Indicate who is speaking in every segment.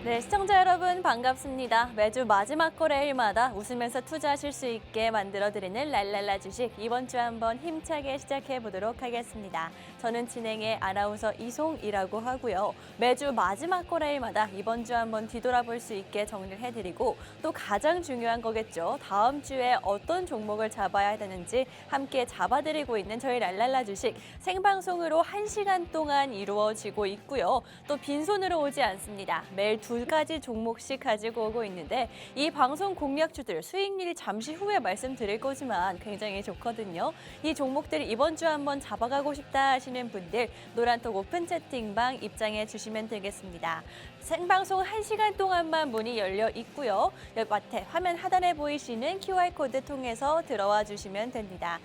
Speaker 1: 네, 시청자 여러분 반갑습니다. 매주 마지막 거래일마다 웃으면서 투자하실 수 있게 만들어드리는 랄랄라 주식. 이번 주 한번 힘차게 시작해 보도록 하겠습니다. 저는 진행의 아나운서 이송이라고 하고요. 매주 마지막 거래일마다 이번 주 한번 뒤돌아볼 수 있게 정리를 해드리고 또 가장 중요한 거겠죠. 다음 주에 어떤 종목을 잡아야 되는지 함께 잡아드리고 있는 저희 랄랄라 주식. 생방송으로 1시간 동안 이루어지고 있고요. 또 빈손으로 오지 않습니다. 매일 2가지 종목씩 가지고 오고 있는데 이 방송 공략주들 수익률이 잠시 후에 말씀드릴 거지만 굉장히 좋거든요. 이 종목들 이번 주 한번 잡아가고 싶다 하시는 분들 노란톡 오픈 채팅방 입장해 주시면 되겠습니다. 생방송 1시간 동안만 문이 열려 있고요. 여기 밑에 화면 하단에 보이시는 QR코드 통해서 들어와 주시면 됩니다.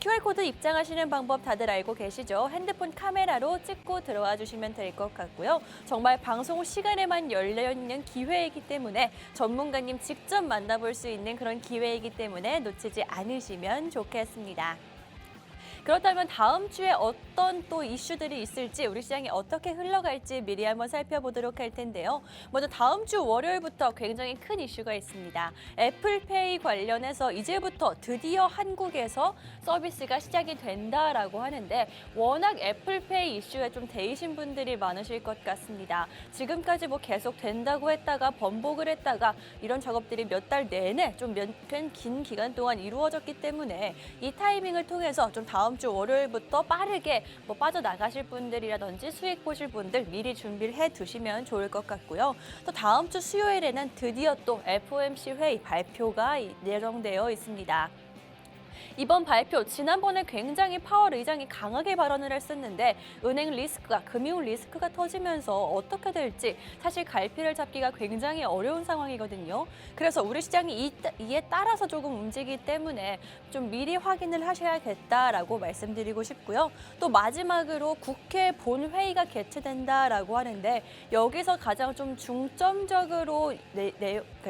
Speaker 1: QR코드 입장하시는 방법 다들 알고 계시죠? 핸드폰 카메라로 찍고 들어와 주시면 될 것 같고요. 정말 방송 시간에만 열려있는 기회이기 때문에 전문가님 직접 만나볼 수 있는 그런 기회이기 때문에 놓치지 않으시면 좋겠습니다. 그렇다면 다음 주에 어떤 또 이슈들이 있을지 우리 시장이 어떻게 흘러갈지 미리 한번 살펴보도록 할 텐데요. 먼저 다음 주 월요일부터 굉장히 큰 이슈가 있습니다. 애플페이 관련해서 이제부터 드디어 한국에서 서비스가 시작이 된다라고 하는데 워낙 애플페이 이슈에 좀 데이신 분들이 많으실 것 같습니다. 지금까지 뭐 계속 된다고 했다가 번복을 했다가 이런 작업들이 몇 달 내내 좀 꽤 긴 기간 동안 이루어졌기 때문에 이 타이밍을 통해서 좀 다음 주 월요일부터 빠르게 뭐 빠져나가실 분들이라든지 수익 보실 분들 미리 준비를 해 두시면 좋을 것 같고요. 또 다음 주 수요일에는 드디어 또 FOMC 회의 발표가 예정되어 있습니다. 이번 발표, 지난번에 굉장히 파월 의장이 강하게 발언을 했었는데 은행 리스크가, 금융 리스크가 터지면서 어떻게 될지 사실 갈피를 잡기가 굉장히 어려운 상황이거든요. 그래서 우리 시장이 이에 따라서 조금 움직이기 때문에 좀 미리 확인을 하셔야겠다라고 말씀드리고 싶고요. 또 마지막으로 국회 본회의가 개최된다라고 하는데 여기서 가장 좀 중점적으로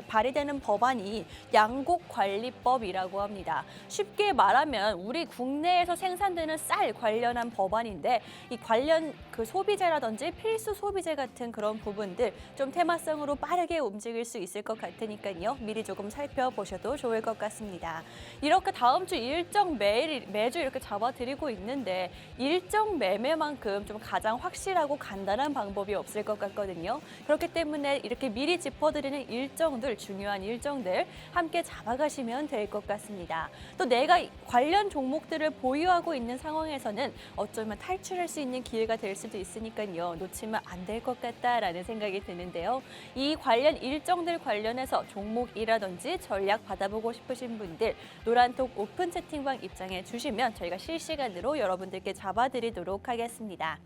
Speaker 1: 발의되는 법안이 양곡관리법이라고 합니다. 쉽게 말하면 우리 국내에서 생산되는 쌀 관련한 법안인데 이 관련 그 소비재라든지 필수 소비재 같은 그런 부분들 좀 테마성으로 빠르게 움직일 수 있을 것 같으니까요. 미리 조금 살펴보셔도 좋을 것 같습니다. 이렇게 다음 주 일정 매주 이렇게 잡아드리고 있는데 일정 매매만큼 좀 가장 확실하고 간단한 방법이 없을 것 같거든요. 그렇기 때문에 이렇게 미리 짚어드리는 일정들, 중요한 일정들 함께 잡아가시면 될 것 같습니다. 또 내가 관련 종목들을 보유하고 있는 상황에서는 어쩌면 탈출할 수 있는 기회가 될 수도 있으니까요. 놓치면 안 될 것 같다라는 생각이 드는데요. 이 관련 일정들 관련해서 종목이라든지 전략 받아보고 싶으신 분들 노란톡 오픈 채팅방 입장해 주시면 저희가 실시간으로 여러분들께 잡아드리도록 하겠습니다.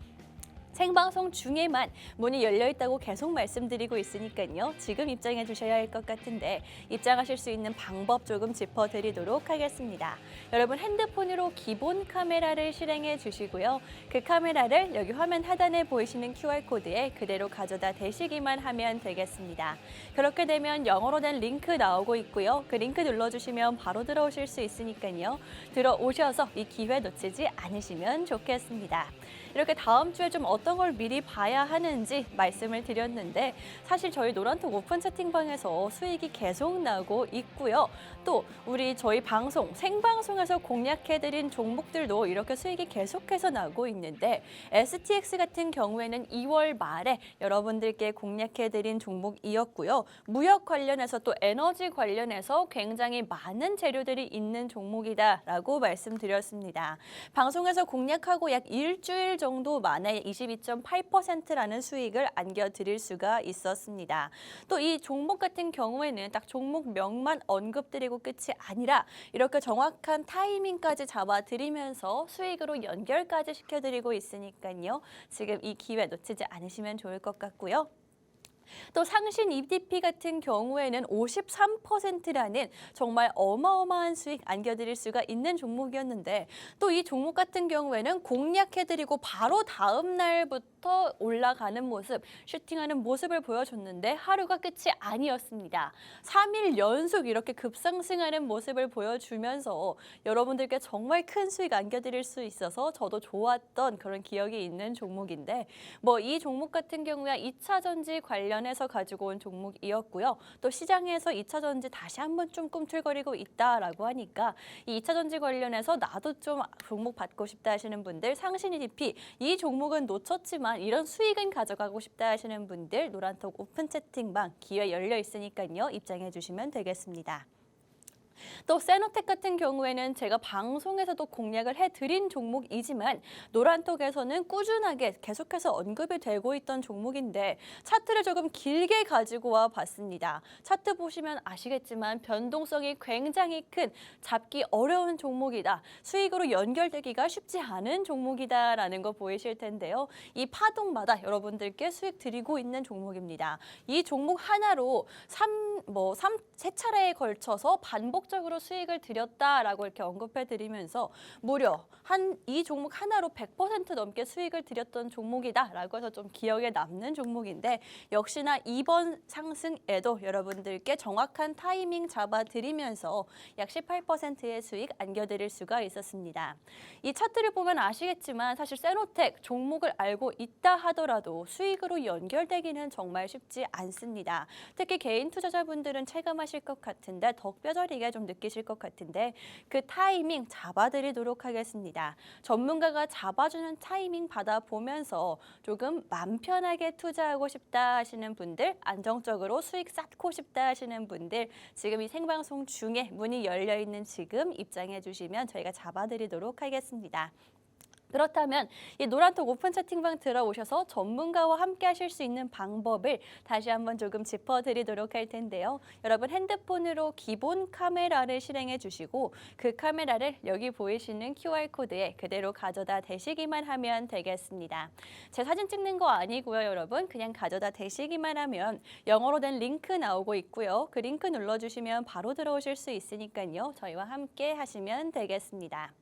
Speaker 1: 생방송 중에만 문이 열려 있다고 계속 말씀드리고 있으니까요. 지금 입장해 주셔야 할 것 같은데 입장하실 수 있는 방법 조금 짚어드리도록 하겠습니다. 여러분 핸드폰으로 기본 카메라를 실행해 주시고요. 그 카메라를 여기 화면 하단에 보이시는 QR코드에 그대로 가져다 대시기만 하면 되겠습니다. 그렇게 되면 영어로 된 링크 나오고 있고요. 그 링크 눌러주시면 바로 들어오실 수 있으니까요. 들어오셔서 이 기회 놓치지 않으시면 좋겠습니다. 이렇게 다음 주에 좀 어떤 걸 미리 봐야 하는지 말씀을 드렸는데 사실 저희 노란톡 오픈 채팅방에서 수익이 계속 나고 있고요. 또 우리 저희 방송, 생방송에서 공략해드린 종목들도 이렇게 수익이 계속해서 나고 있는데 STX 같은 경우에는 2월 말에 여러분들께 공략해드린 종목이었고요. 무역 관련해서 또 에너지 관련해서 굉장히 많은 재료들이 있는 종목이다라고 말씀드렸습니다. 방송에서 공략하고 약 일주일 정도 만에 22.8%라는 수익을 안겨드릴 수가 있었습니다. 또 이 종목 같은 경우에는 딱 종목명만 언급드리고 끝이 아니라 이렇게 정확한 타이밍까지 잡아드리면서 수익으로 연결까지 시켜드리고 있으니까요. 지금 이 기회 놓치지 않으시면 좋을 것 같고요. 또 상신 ETP 같은 경우에는 53%라는 정말 어마어마한 수익 안겨드릴 수가 있는 종목이었는데 또 이 종목 같은 경우에는 공략해드리고 바로 다음 날부터 올라가는 모습, 슈팅하는 모습을 보여줬는데 하루가 끝이 아니었습니다. 3일 연속 이렇게 급상승하는 모습을 보여주면서 여러분들께 정말 큰 수익 안겨드릴 수 있어서 저도 좋았던 그런 기억이 있는 종목인데 뭐 이 종목 같은 경우에 2차 전지 관련 관련해서 가지고 온 종목이었고요. 또 시장에서 2차 전지 다시 한번 좀 꿈틀거리고 있다라고 하니까 이 2차 전지 관련해서 나도 좀 종목 받고 싶다 하시는 분들, 상신 EDP 이 종목은 놓쳤지만 이런 수익은 가져가고 싶다 하시는 분들 노란톡 오픈 채팅방 기회 열려 있으니까요. 입장해 주시면 되겠습니다. 또 세노텍 같은 경우에는 제가 방송에서도 공략을 해드린 종목이지만 노란톡에서는 꾸준하게 계속해서 언급이 되고 있던 종목인데 차트를 조금 길게 가지고 와 봤습니다. 차트 보시면 아시겠지만 변동성이 굉장히 큰 잡기 어려운 종목이다. 수익으로 연결되기가 쉽지 않은 종목이다라는 거 보이실 텐데요. 이 파동마다 여러분들께 수익 드리고 있는 종목입니다. 이 종목 하나로 세 차례에 걸쳐서 반복적으로 수익을 드렸다라고 이렇게 언급해 드리면서 무려 이 종목 하나로 100% 넘게 수익을 드렸던 종목이다라고 해서 좀 기억에 남는 종목인데 역시나 이번 상승에도 여러분들께 정확한 타이밍 잡아 드리면서 약 18%의 수익 안겨드릴 수가 있었습니다. 이 차트를 보면 아시겠지만 사실 세노텍 종목을 알고 있다 하더라도 수익으로 연결되기는 정말 쉽지 않습니다. 특히 개인 투자자분들은 체감하실 것 같은데 더 뼈저리게 좀 느끼실 것 같은데 그 타이밍 잡아드리도록 하겠습니다. 전문가가 잡아주는 타이밍 받아보면서 조금 맘 편하게 투자하고 싶다 하시는 분들, 안정적으로 수익 쌓고 싶다 하시는 분들 지금 이 생방송 중에 문이 열려 있는 지금 입장해 주시면 저희가 잡아드리도록 하겠습니다. 그렇다면 이 노란톡 오픈 채팅방 들어오셔서 전문가와 함께 하실 수 있는 방법을 다시 한번 조금 짚어드리도록 할 텐데요. 여러분 핸드폰으로 기본 카메라를 실행해 주시고 그 카메라를 여기 보이시는 QR코드에 그대로 가져다 대시기만 하면 되겠습니다. 제 사진 찍는 거 아니고요, 여러분. 그냥 가져다 대시기만 하면 영어로 된 링크 나오고 있고요. 그 링크 눌러주시면 바로 들어오실 수 있으니까요. 저희와 함께 하시면 되겠습니다.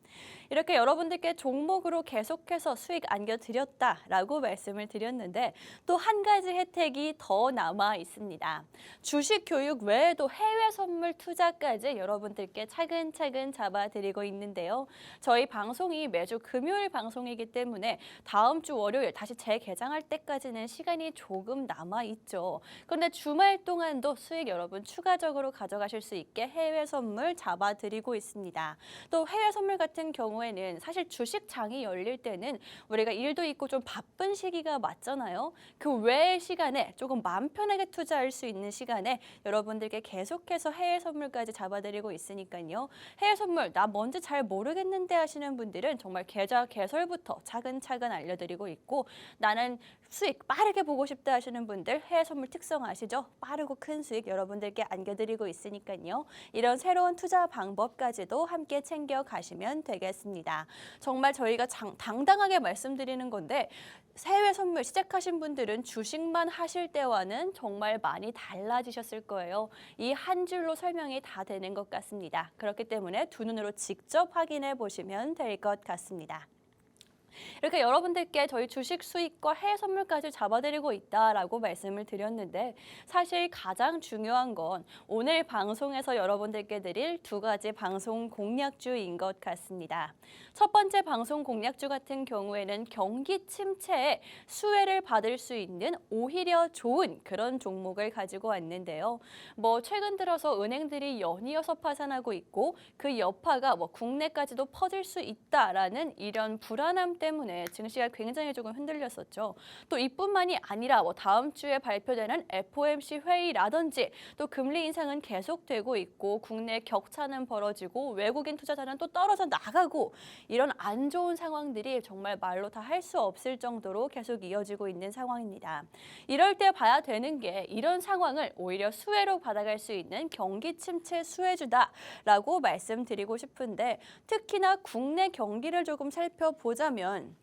Speaker 1: 이렇게 여러분들께 종목으로 계속해서 수익 안겨드렸다라고 말씀을 드렸는데 또 한 가지 혜택이 더 남아 있습니다. 주식 교육 외에도 해외 선물 투자까지 여러분들께 차근차근 잡아드리고 있는데요. 저희 방송이 매주 금요일 방송이기 때문에 다음 주 월요일 다시 재개장할 때까지는 시간이 조금 남아 있죠. 그런데 주말 동안도 수익 여러분 추가적으로 가져가실 수 있게 해외 선물 잡아드리고 있습니다. 또 해외 선물 같은 경우에는 사실 주식장이 열릴 때는 우리가 일도 있고 좀 바쁜 시기가 맞잖아요. 그 외의 시간에 조금 마음 편하게 투자할 수 있는 시간에 여러분들께 계속해서 해외 선물까지 잡아드리고 있으니까요. 해외 선물 나 뭔지 잘 모르겠는데 하시는 분들은 정말 계좌 개설부터 차근차근 알려드리고 있고 나는 수익 빠르게 보고 싶다 하시는 분들 해외 선물 특성 아시죠? 빠르고 큰 수익 여러분들께 안겨드리고 있으니까요. 이런 새로운 투자 방법까지도 함께 챙겨가시면 되겠습니다. 정말 저희가 당당하게 말씀드리는 건데 해외 선물 시작하신 분들은 주식만 하실 때와는 정말 많이 달라지셨을 거예요. 이 한 줄로 설명이 다 되는 것 같습니다. 그렇기 때문에 두 눈으로 직접 확인해 보시면 될 것 같습니다. 이렇게 여러분들께 저희 주식 수익과 해외 선물까지 잡아드리고 있다라고 말씀을 드렸는데 사실 가장 중요한 건 오늘 방송에서 여러분들께 드릴 두 가지 방송 공략주인 것 같습니다. 첫 번째 방송 공략주 같은 경우에는 경기 침체에 수혜를 받을 수 있는 오히려 좋은 그런 종목을 가지고 왔는데요. 최근 들어서 은행들이 연이어서 파산하고 있고 그 여파가 국내까지도 퍼질 수 있다라는 이런 불안함 때문에 증시가 굉장히 조금 흔들렸었죠. 또 이뿐만이 아니라 다음 주에 발표되는 FOMC 회의라든지 또 금리 인상은 계속되고 있고 국내 격차는 벌어지고 외국인 투자자는 또 떨어져 나가고 이런 안 좋은 상황들이 정말 말로 다 할 수 없을 정도로 계속 이어지고 있는 상황입니다. 이럴 때 봐야 되는 게 이런 상황을 오히려 수혜로 받아갈 수 있는 경기 침체 수혜주다라고 말씀드리고 싶은데 특히나 국내 경기를 조금 살펴보자면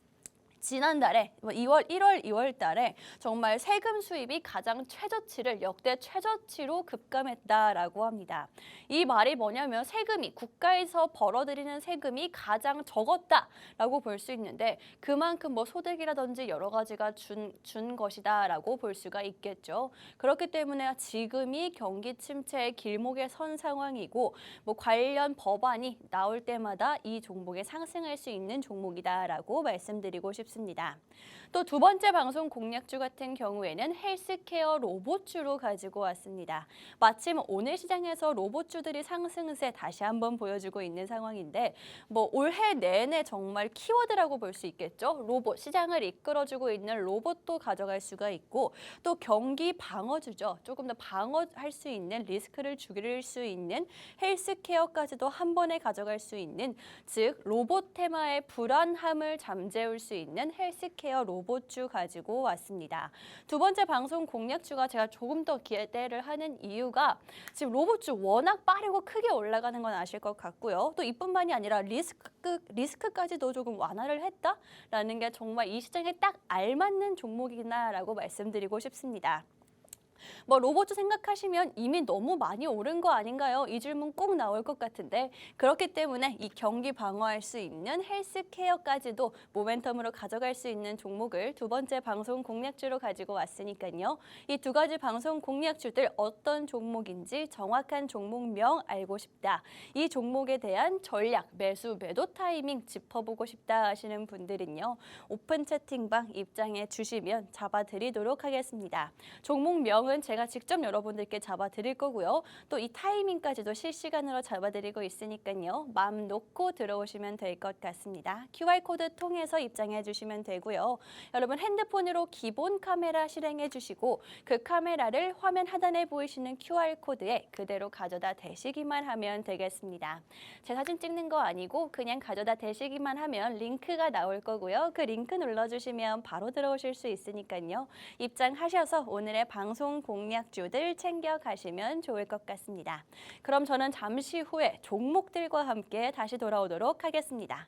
Speaker 1: 지난달에 1월, 2월 달에 정말 세금 수입이 가장 최저치를 역대 최저치로 급감했다라고 합니다. 이 말이 뭐냐면 세금이 국가에서 벌어들이는 세금이 가장 적었다라고 볼 수 있는데 그만큼 소득이라든지 여러 가지가 준 것이다라고 볼 수가 있겠죠. 그렇기 때문에 지금이 경기 침체의 길목에 선 상황이고 관련 법안이 나올 때마다 이 종목에 상승할 수 있는 종목이다라고 말씀드리고 싶습니다. 있습니다. 또 두 번째 방송 공략주 같은 경우에는 헬스케어 로봇주로 가지고 왔습니다. 마침 오늘 시장에서 로봇주들이 상승세 다시 한번 보여주고 있는 상황인데 올해 내내 정말 키워드라고 볼 수 있겠죠. 로봇, 시장을 이끌어주고 있는 로봇도 가져갈 수가 있고 또 경기 방어주죠. 조금 더 방어할 수 있는 리스크를 줄일 수 있는 헬스케어까지도 한 번에 가져갈 수 있는 즉 로봇 테마의 불안함을 잠재울 수 있는 헬스케어 로봇주 가지고 왔습니다. 두 번째 방송 공략주가 제가 조금 더 기대를 하는 이유가 지금 로봇주 워낙 빠르고 크게 올라가는 건 아실 것 같고요. 또 이뿐만이 아니라 리스크까지도 조금 완화를 했다라는 게 정말 이 시장에 딱 알맞는 종목이구나라고 말씀드리고 싶습니다. 로봇주 생각하시면 이미 너무 많이 오른 거 아닌가요? 이 질문 꼭 나올 것 같은데 그렇기 때문에 이 경기 방어할 수 있는 헬스케어까지도 모멘텀으로 가져갈 수 있는 종목을 두 번째 방송 공략주로 가지고 왔으니까요. 이 두 가지 방송 공략주들 어떤 종목인지 정확한 종목명 알고 싶다. 이 종목에 대한 전략, 매수, 매도 타이밍 짚어보고 싶다 하시는 분들은요. 오픈 채팅방 입장해 주시면 잡아드리도록 하겠습니다. 종목명은 제가 직접 여러분들께 잡아드릴 거고요. 또 이 타이밍까지도 실시간으로 잡아드리고 있으니까요. 마음 놓고 들어오시면 될 것 같습니다. QR코드 통해서 입장해 주시면 되고요. 여러분 핸드폰으로 기본 카메라 실행해 주시고 그 카메라를 화면 하단에 보이시는 QR코드에 그대로 가져다 대시기만 하면 되겠습니다. 제 사진 찍는 거 아니고 그냥 가져다 대시기만 하면 링크가 나올 거고요. 그 링크 눌러주시면 바로 들어오실 수 있으니까요. 입장하셔서 오늘의 방송 공략주들 챙겨가시면 좋을 것 같습니다. 그럼 저는 잠시 후에 종목들과 함께 다시 돌아오도록 하겠습니다.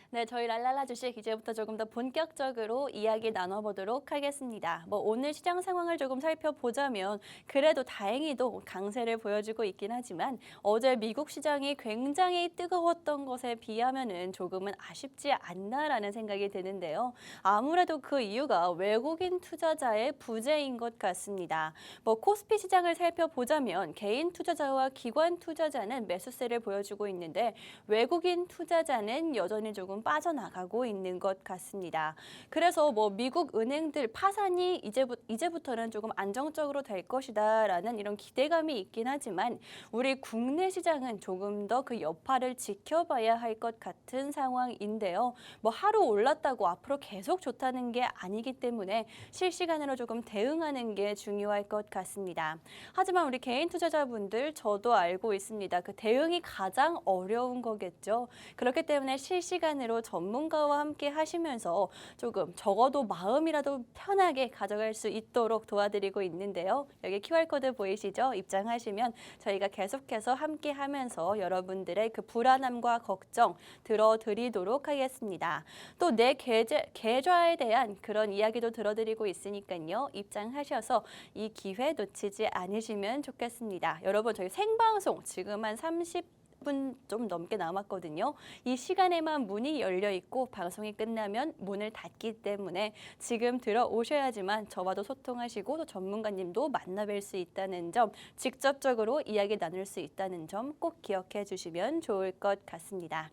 Speaker 1: 네, 저희 랄랄라 주식 이제부터 조금 더 본격적으로 이야기 나눠보도록 하겠습니다. 오늘 시장 상황을 조금 살펴보자면 그래도 다행히도 강세를 보여주고 있긴 하지만 어제 미국 시장이 굉장히 뜨거웠던 것에 비하면은 조금은 아쉽지 않나라는 생각이 드는데요. 아무래도 그 이유가 외국인 투자자의 부재인 것 같습니다. 코스피 시장을 살펴보자면 개인 투자자와 기관 투자자는 매수세를 보여주고 있는데 외국인 투자자는 여전히 조금 빠져나가고 있는 것 같습니다. 그래서 미국 은행들 파산이 이제부터는 조금 안정적으로 될 것이다라는 이런 기대감이 있긴 하지만 우리 국내 시장은 조금 더 그 여파를 지켜봐야 할 것 같은 상황인데요. 하루 올랐다고 앞으로 계속 좋다는 게 아니기 때문에 실시간으로 조금 대응하는 게 중요할 것 같습니다. 하지만 우리 개인 투자자분들 저도 알고 있습니다. 그 대응이 가장 어려운 거겠죠. 그렇기 때문에 실시간으로 전문가와 함께 하시면서 조금 적어도 마음이라도 편하게 가져갈 수 있도록 도와드리고 있는데요. 여기 QR코드 보이시죠? 입장하시면 저희가 계속해서 함께 하면서 여러분들의 그 불안함과 걱정 들어드리도록 하겠습니다. 또 내 계좌에 대한 그런 이야기도 들어드리고 있으니까요. 입장하셔서 이 기회 놓치지 않으시면 좋겠습니다. 여러분 저희 생방송 지금 한 30분 좀 넘게 남았거든요. 이 시간에만 문이 열려 있고 방송이 끝나면 문을 닫기 때문에 지금 들어오셔야지만 저와도 소통하시고 또 전문가님도 만나뵐 수 있다는 점, 직접적으로 이야기 나눌 수 있다는 점 꼭 기억해 주시면 좋을 것 같습니다.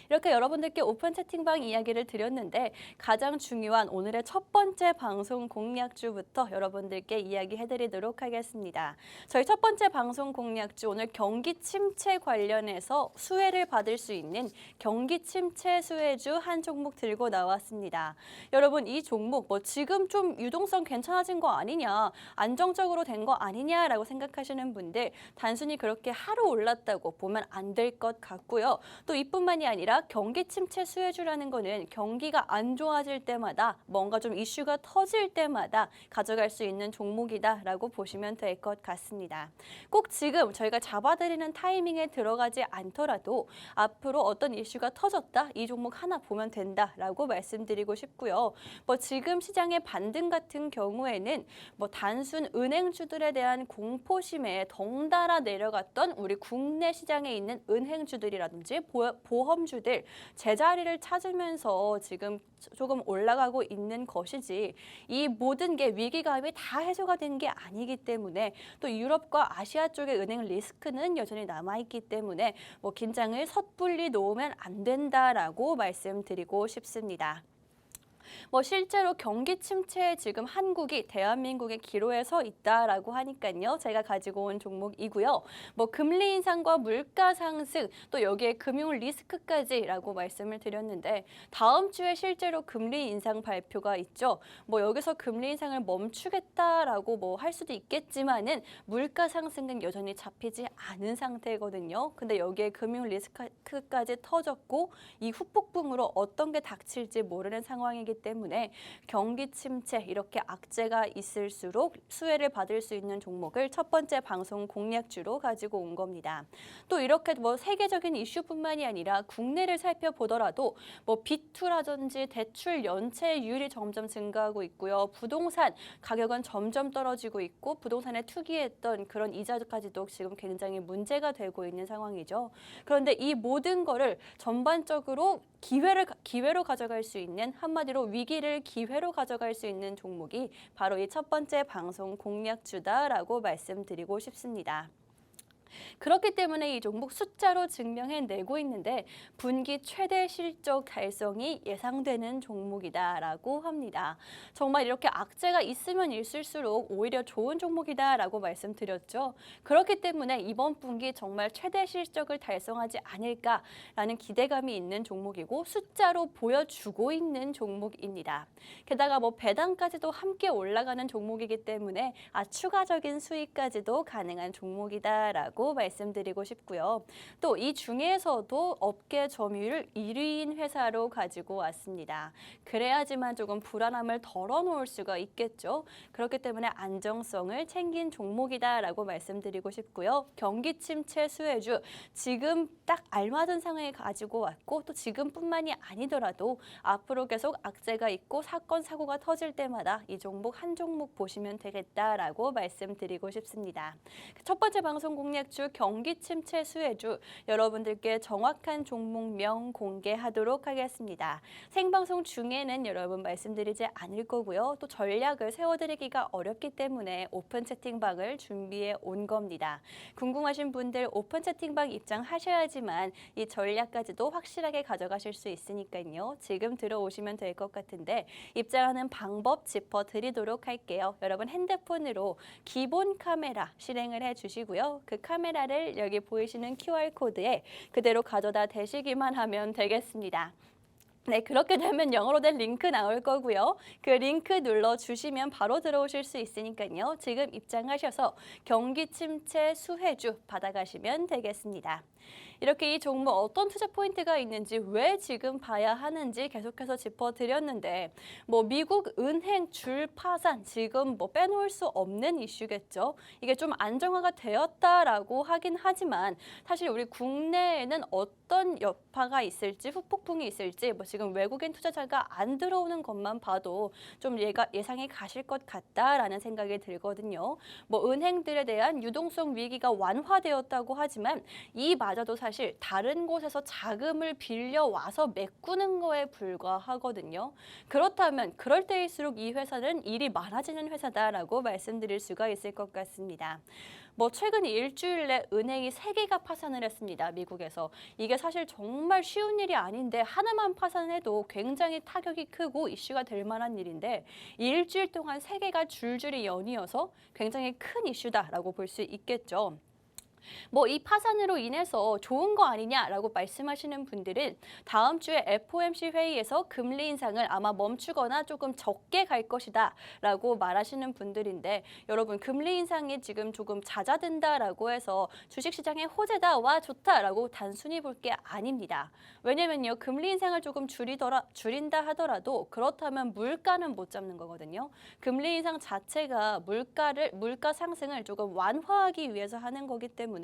Speaker 1: 이렇게 여러분들께 오픈 채팅방 이야기를 드렸는데 가장 중요한 오늘의 첫 번째 방송 공략주부터 여러분들께 이야기해드리도록 하겠습니다. 저희 첫 번째 방송 공략주 오늘 경기 침체 관련해서 수혜를 받을 수 있는 경기 침체 수혜주 한 종목 들고 나왔습니다. 여러분 이 종목 지금 좀 유동성 괜찮아진 거 아니냐, 안정적으로 된 거 아니냐라고 생각하시는 분들 단순히 그렇게 하루 올랐다고 보면 안 될 것 같고요. 또 이뿐만이 아니라 경기 침체 수혜주라는 거는 경기가 안 좋아질 때마다 뭔가 좀 이슈가 터질 때마다 가져갈 수 있는 종목이다라고 보시면 될 것 같습니다. 꼭 지금 저희가 잡아드리는 타이밍에 들어가지 않더라도 앞으로 어떤 이슈가 터졌다, 이 종목 하나 보면 된다라고 말씀드리고 싶고요. 지금 시장의 반등 같은 경우에는 단순 은행주들에 대한 공포심에 덩달아 내려갔던 우리 국내 시장에 있는 은행주들이라든지 보험주들 제자리를 찾으면서 지금 조금 올라가고 있는 것이지 이 모든 게 위기감이 다 해소가 된 게 아니기 때문에 또 유럽과 아시아 쪽의 은행 리스크는 여전히 남아있기 때문에 긴장을 섣불리 놓으면 안 된다라고 말씀드리고 싶습니다. 실제로 경기 침체에 지금 한국이 대한민국의 기로에 서 있다라고 하니까요. 제가 가지고 온 종목이고요. 금리 인상과 물가 상승, 또 여기에 금융 리스크까지라고 말씀을 드렸는데 다음 주에 실제로 금리 인상 발표가 있죠. 여기서 금리 인상을 멈추겠다라고 할 수도 있겠지만은 물가 상승은 여전히 잡히지 않은 상태거든요. 근데 여기에 금융 리스크까지 터졌고 이 후폭풍으로 어떤 게 닥칠지 모르는 상황이기 때문에 경기 침체 이렇게 악재가 있을수록 수혜를 받을 수 있는 종목을 첫 번째 방송 공략주로 가지고 온 겁니다. 또 이렇게 세계적인 이슈뿐만이 아니라 국내를 살펴보더라도 B2라든지 대출 연체율이 점점 증가하고 있고요. 부동산 가격은 점점 떨어지고 있고 부동산에 투기했던 그런 이자까지도 지금 굉장히 문제가 되고 있는 상황이죠. 그런데 이 모든 거를 전반적으로 기회로 가져갈 수 있는, 한마디로 위기를 기회로 가져갈 수 있는 종목이 바로 이 첫 번째 방송 공략주다라고 말씀드리고 싶습니다. 그렇기 때문에 이 종목 숫자로 증명해내고 있는데 분기 최대 실적 달성이 예상되는 종목이다라고 합니다. 정말 이렇게 악재가 있으면 있을수록 오히려 좋은 종목이다라고 말씀드렸죠. 그렇기 때문에 이번 분기 정말 최대 실적을 달성하지 않을까라는 기대감이 있는 종목이고 숫자로 보여주고 있는 종목입니다. 게다가 배당까지도 함께 올라가는 종목이기 때문에 추가적인 수익까지도 가능한 종목이다라고 말씀드리고 싶고요. 또 이 중에서도 업계 점유율 1위인 회사로 가지고 왔습니다. 그래야지만 조금 불안함을 덜어놓을 수가 있겠죠. 그렇기 때문에 안정성을 챙긴 종목이다라고 말씀드리고 싶고요. 경기 침체 수혜주 지금 딱 알맞은 상황에 가지고 왔고 또 지금뿐만이 아니더라도 앞으로 계속 악재가 있고 사건 사고가 터질 때마다 이 종목 한 종목 보시면 되겠다라고 말씀드리고 싶습니다. 첫 번째 방송 공략주 경기 침체 수혜주 여러분들께 정확한 종목명 공개하도록 하겠습니다. 생방송 중에는 여러분 말씀드리지 않을 거고요. 또 전략을 세워드리기가 어렵기 때문에 오픈 채팅방을 준비해 온 겁니다. 궁금하신 분들 오픈 채팅방 입장하셔야지만 이 전략까지도 확실하게 가져가실 수 있으니까요. 지금 들어오시면 될 것 같은데 입장하는 방법 짚어드리도록 할게요. 여러분 핸드폰으로 기본 카메라 실행을 해주시고요. 그 카메라를 여기 보이시는 QR코드에 그대로 가져다 대시기만 하면 되겠습니다. 네, 그렇게 되면 영어로 된 링크 나올 거고요. 그 링크 눌러주시면 바로 들어오실 수 있으니까요. 지금 입장하셔서 경기 침체 수혜주 받아가시면 되겠습니다. 이렇게 이 종목 어떤 투자 포인트가 있는지 왜 지금 봐야 하는지 계속해서 짚어드렸는데 미국 은행 줄 파산 지금 빼놓을 수 없는 이슈겠죠. 이게 좀 안정화가 되었다라고 하긴 하지만 사실 우리 국내에는 어떤 여파가 있을지 후폭풍이 있을지 지금 외국인 투자자가 안 들어오는 것만 봐도 좀 예상이 가실 것 같다라는 생각이 들거든요. 은행들에 대한 유동성 위기가 완화되었다고 하지만 이마저도 사실 다른 곳에서 자금을 빌려와서 메꾸는 거에 불과하거든요. 그렇다면 그럴 때일수록 이 회사는 일이 많아지는 회사다라고 말씀드릴 수가 있을 것 같습니다. 뭐 최근 일주일 내 은행이 3개가 파산을 했습니다. 미국에서. 이게 사실 정말 쉬운 일이 아닌데 하나만 파산해도 굉장히 타격이 크고 이슈가 될 만한 일인데 일주일 동안 3개가 줄줄이 연이어서 굉장히 큰 이슈다라고 볼 수 있겠죠. 뭐 이 파산으로 인해서 좋은 거 아니냐라고 말씀하시는 분들은 다음 주에 FOMC 회의에서 금리 인상을 아마 멈추거나 조금 적게 갈 것이다라고 말하시는 분들인데 여러분 금리 인상이 지금 조금 잦아든다라고 해서 주식시장의 호재다 와 좋다라고 단순히 볼 게 아닙니다. 왜냐면요 금리 인상을 조금 줄인다 하더라도 그렇다면 물가는 못 잡는 거거든요. 금리 인상 자체가 물가 상승을 조금 완화하기 위해서 하는 거기 때문에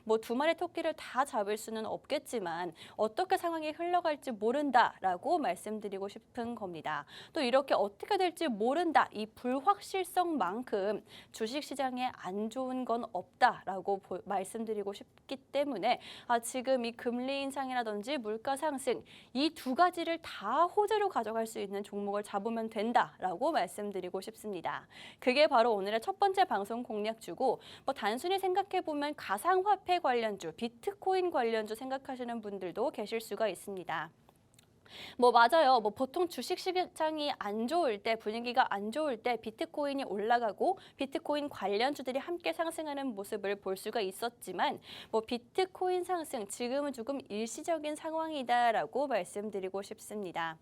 Speaker 1: 뭐 두 마리 토끼를 다 잡을 수는 없겠지만 어떻게 상황이 흘러갈지 모른다라고 말씀드리고 싶은 겁니다. 또 이렇게 어떻게 될지 모른다 이 불확실성만큼 주식시장에 안 좋은 건 없다라고 말씀드리고 싶기 때문에 지금 이 금리 인상이라든지 물가 상승 이 두 가지를 다 호재로 가져갈 수 있는 종목을 잡으면 된다라고 말씀드리고 싶습니다. 그게 바로 오늘의 첫 번째 방송 공략주고 뭐 단순히 생각해 보면 가상화폐 관련주, 비트코인 관련주 생각하시는 분들도 계실 수가 있습니다. 뭐 맞아요. 뭐 보통 주식 시장이 안 좋을 때 분위기가 안 좋을 때 비트코인이 올라가고 비트코인 관련주들이 함께 상승하는 모습을 볼 수가 있었지만 뭐 비트코인 상승 지금은 조금 일시적인 상황이다라고 말씀드리고 싶습니다.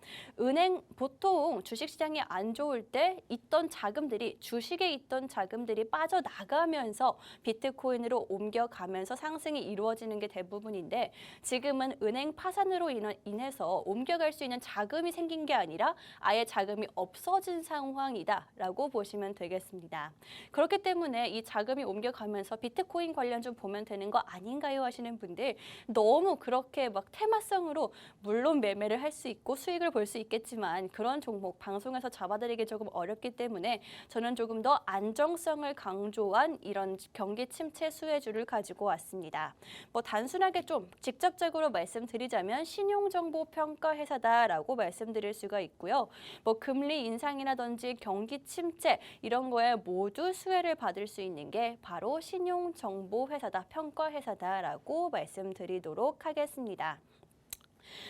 Speaker 1: 보통 주식 시장이 안 좋을 때 있던 자금들이 주식에 있던 자금들이 빠져나가면서 비트코인으로 옮겨가면서 상승이 이루어지는 게 대부분인데 지금은 은행 파산으로 인해서 옮겨갈 수 있는 자금이 생긴 게 아니라 아예 자금이 없어진 상황이다라고 보시면 되겠습니다. 그렇기 때문에 이 자금이 옮겨가면서 비트코인 관련 좀 보면 되는 거 아닌가요 하시는 분들 너무 그렇게 막 테마성으로 물론 매매를 할 수 있고 수익을 볼 수 있겠지만 그런 종목 방송에서 잡아드리기 조금 어렵기 때문에 저는 조금 더 안정성을 강조한 이런 경기 침체 수혜주를 가지고 왔습니다. 뭐 단순하게 좀 직접적으로 말씀드리자면 신용정보평가 회사다라고 말씀드릴 수가 있고요. 뭐 금리 인상이라든지 경기 침체 이런 거에 모두 수혜를 받을 수 있는 게 바로 신용정보회사다, 평가회사다라고 말씀드리도록 하겠습니다.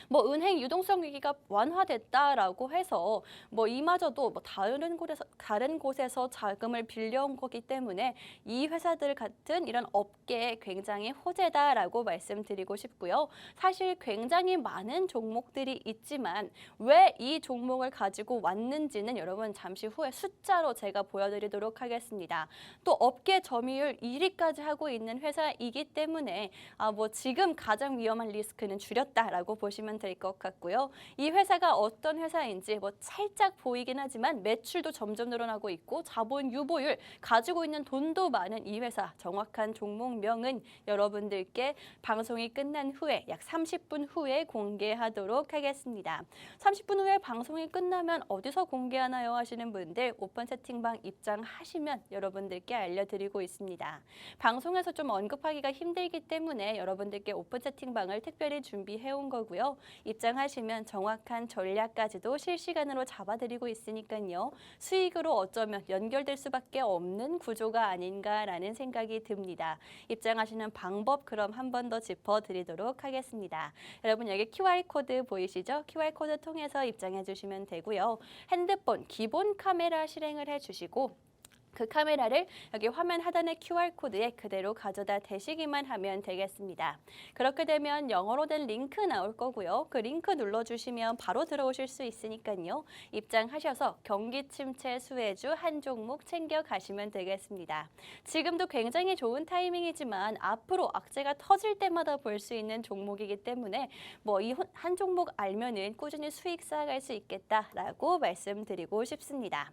Speaker 1: 뭐 은행 유동성 위기가 완화됐다라고 해서 뭐 이마저도 뭐 다른 곳에서 자금을 빌려온 거기 때문에 이 회사들 같은 이런 업계에 굉장히 호재다라고 말씀드리고 싶고요. 사실 굉장히 많은 종목들이 있지만 왜 이 종목을 가지고 왔는지는 여러분 잠시 후에 숫자로 제가 보여드리도록 하겠습니다. 또 업계 점유율 1위까지 하고 있는 회사이기 때문에 뭐 지금 가장 위험한 리스크는 줄였다라고 보시면 될 것 같고요. 이 회사가 어떤 회사인지 뭐 살짝 보이긴 하지만 매출도 점점 늘어나고 있고 자본 유보율 가지고 있는 돈도 많은 이 회사 정확한 종목명은 여러분들께 방송이 끝난 후에 약 30분 후에 공개하도록 하겠습니다. 30분 후에 방송이 끝나면 어디서 공개하나요 하시는 분들 오픈 채팅방 입장하시면 여러분들께 알려드리고 있습니다. 방송에서 좀 언급하기가 힘들기 때문에 여러분들께 오픈 채팅방을 특별히 준비해온 거고요. 입장하시면 정확한 전략까지도 실시간으로 잡아드리고 있으니까요. 수익으로 어쩌면 연결될 수밖에 없는 구조가 아닌가라는 생각이 듭니다. 입장하시는 방법 그럼 한 번 더 짚어드리도록 하겠습니다. 여러분 여기 QR코드 보이시죠? QR코드 통해서 입장해 주시면 되고요. 핸드폰 기본 카메라 실행을 해주시고 그 카메라를 여기 화면 하단의 QR코드에 그대로 가져다 대시기만 하면 되겠습니다. 그렇게 되면 영어로 된 링크 나올 거고요. 그 링크 눌러주시면 바로 들어오실 수 있으니까요. 입장하셔서 경기 침체 수혜주 한 종목 챙겨가시면 되겠습니다. 지금도 굉장히 좋은 타이밍이지만 앞으로 악재가 터질 때마다 볼 수 있는 종목이기 때문에 뭐 이 한 종목 알면은 꾸준히 수익 쌓아갈 수 있겠다라고 말씀드리고 싶습니다.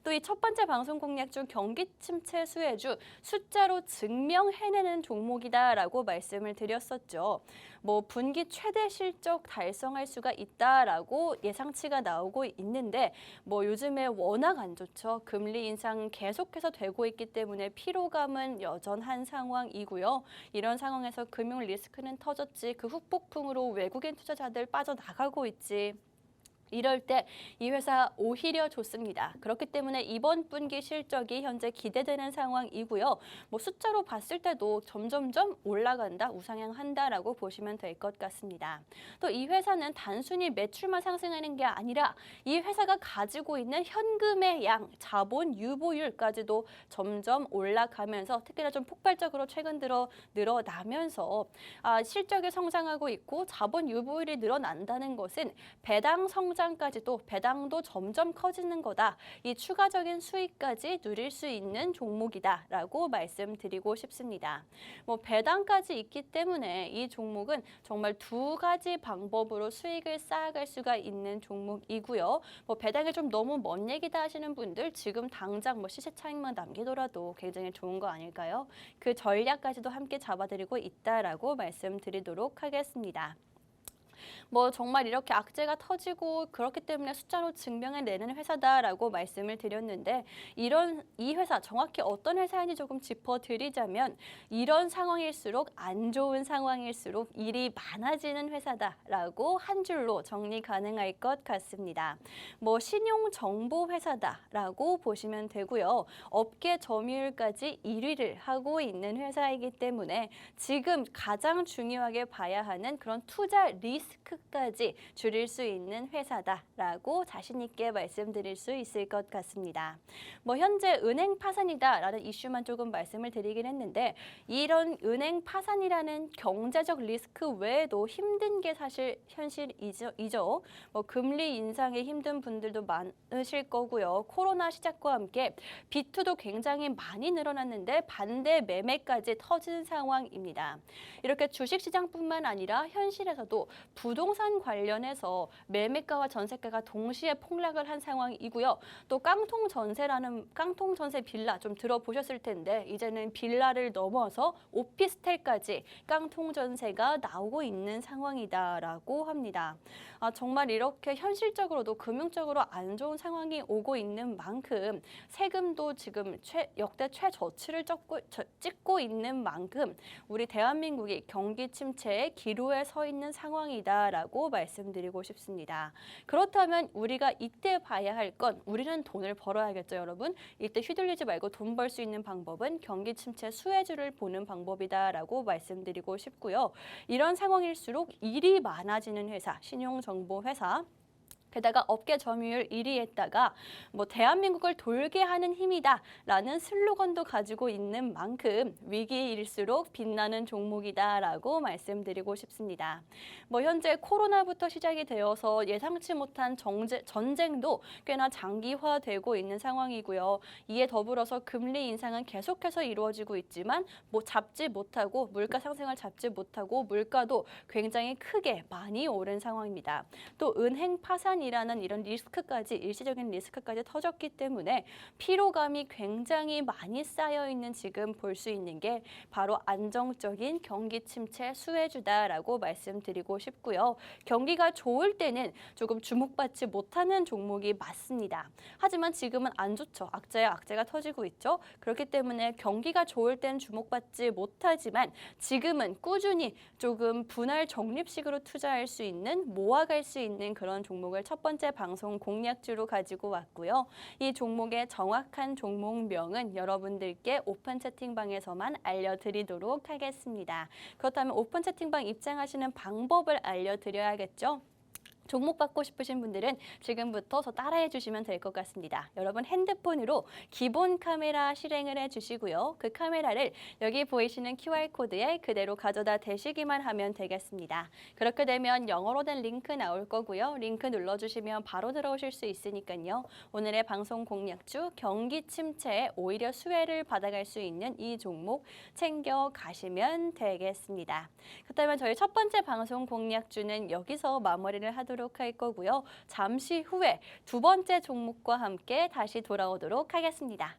Speaker 1: 또 이 첫 번째 방송 공략 중 경기 침체 수혜주 숫자로 증명해내는 종목이다라고 말씀을 드렸었죠. 뭐 분기 최대 실적 달성할 수가 있다라고 예상치가 나오고 있는데 뭐 요즘에 워낙 안 좋죠. 금리 인상 계속해서 되고 있기 때문에 피로감은 여전한 상황이고요. 이런 상황에서 금융 리스크는 터졌지 그 후폭풍으로 외국인 투자자들 빠져나가고 있지. 이럴 때 이 회사 오히려 좋습니다. 그렇기 때문에 이번 분기 실적이 현재 기대되는 상황이고요. 뭐 숫자로 봤을 때도 점점점 올라간다, 우상향한다라고 보시면 될 것 같습니다. 또 이 회사는 단순히 매출만 상승하는 게 아니라 이 회사가 가지고 있는 현금의 양, 자본 유보율까지도 점점 올라가면서 특히나 좀 폭발적으로 최근 들어 늘어나면서 실적이 성장하고 있고 자본 유보율이 늘어난다는 것은 배당 성장까지도 배당도 점점 커지는 거다. 이 추가적인 수익까지 누릴 수 있는 종목이다라고 말씀드리고 싶습니다. 뭐 배당까지 있기 때문에 이 종목은 정말 두 가지 방법으로 수익을 쌓아갈 수가 있는 종목이고요. 뭐 배당이 좀 너무 먼 얘기다 하시는 분들 지금 당장 뭐 시세 차익만 남기더라도 굉장히 좋은 거 아닐까요? 그 전략까지도 함께 잡아드리고 있다라고 말씀드리도록 하겠습니다. 뭐 정말 이렇게 악재가 터지고 그렇기 때문에 숫자로 증명해내는 회사다라고 말씀을 드렸는데 이 회사 정확히 어떤 회사인지 조금 짚어드리자면 이런 상황일수록 안 좋은 상황일수록 일이 많아지는 회사다라고 한 줄로 정리 가능할 것 같습니다. 뭐 신용정보 회사다라고 보시면 되고요. 업계 점유율까지 1위를 하고 있는 회사이기 때문에 지금 가장 중요하게 봐야 하는 그런 투자 리스크까지 줄일 수 있는 회사다라고 자신 있게 말씀드릴 수 있을 것 같습니다. 뭐 현재 은행 파산이다라는 이슈만 조금 말씀을 드리긴 했는데 이런 은행 파산이라는 경제적 리스크 외에도 힘든 게 사실 현실이죠. 뭐 금리 인상에 힘든 분들도 많으실 거고요. 코로나 시작과 함께 비투도 굉장히 많이 늘어났는데 반대 매매까지 터지는 상황입니다. 이렇게 주식시장뿐만 아니라 현실에서도 부동산 관련해서 매매가와 전세가가 동시에 폭락을 한 상황이고요. 또 깡통전세 빌라 좀 들어보셨을 텐데 이제는 빌라를 넘어서 오피스텔까지 깡통전세가 나오고 있는 상황이다라고 합니다. 정말 이렇게 현실적으로도 금융적으로 안 좋은 상황이 오고 있는 만큼 세금도 지금 역대 최저치를 찍고 있는 만큼 우리 대한민국이 경기 침체의 기로에 서 있는 상황이다라고 말씀드리고 싶습니다. 그렇다면 우리가 이때 봐야 할 건 우리는 돈을 벌어야겠죠, 여러분. 이때 휘둘리지 말고 돈 벌 수 있는 방법은 경기 침체 수혜주를 보는 방법이다라고 말씀드리고 싶고요. 이런 상황일수록 일이 많아지는 회사, 신용정보 회사, 게다가 업계 점유율 1위에다가 뭐 대한민국을 돌게 하는 힘이다라는 슬로건도 가지고 있는 만큼 위기일수록 빛나는 종목이다라고 말씀드리고 싶습니다. 뭐 현재 코로나부터 시작이 되어서 예상치 못한 전쟁도 꽤나 장기화되고 있는 상황이고요. 이에 더불어서 금리 인상은 계속해서 이루어지고 있지만 뭐 잡지 못하고 물가 상승을 잡지 못하고 물가도 굉장히 크게 많이 오른 상황입니다. 또 은행 파산이라는 이런 리스크까지 일시적인 리스크까지 터졌기 때문에 피로감이 굉장히 많이 쌓여 있는 지금 볼 수 있는 게 바로 안정적인 경기 침체 수혜주다라고 말씀드리고 싶고요. 경기가 좋을 때는 조금 주목받지 못하는 종목이 맞습니다. 하지만 지금은 안 좋죠. 악재에 악재가 터지고 있죠. 그렇기 때문에 경기가 좋을 땐 주목받지 못하지만 지금은 꾸준히 조금 분할 적립식으로 투자할 수 있는 모아갈 수 있는 그런 종목을 첫 번째 방송 공략주로 가지고 왔고요. 이 종목의 정확한 종목명은 여러분들께 오픈 채팅방에서만 알려드리도록 하겠습니다. 그렇다면 오픈 채팅방 입장하시는 방법을 알려드려야겠죠? 종목 받고 싶으신 분들은 지금부터 저 따라해 주시면 될 것 같습니다. 여러분 핸드폰으로 기본 카메라 실행을 해주시고요. 그 카메라를 여기 보이시는 QR코드에 그대로 가져다 대시기만 하면 되겠습니다. 그렇게 되면 영어로 된 링크 나올 거고요. 링크 눌러주시면 바로 들어오실 수 있으니까요. 오늘의 방송 공략주 경기 침체에 오히려 수혜를 받아갈 수 있는 이 종목 챙겨가시면 되겠습니다. 그렇다면 저희 첫 번째 방송 공략주는 여기서 마무리를 하도록 할 거고요. 잠시 후에 두 번째 종목과 함께 다시 돌아오도록 하겠습니다.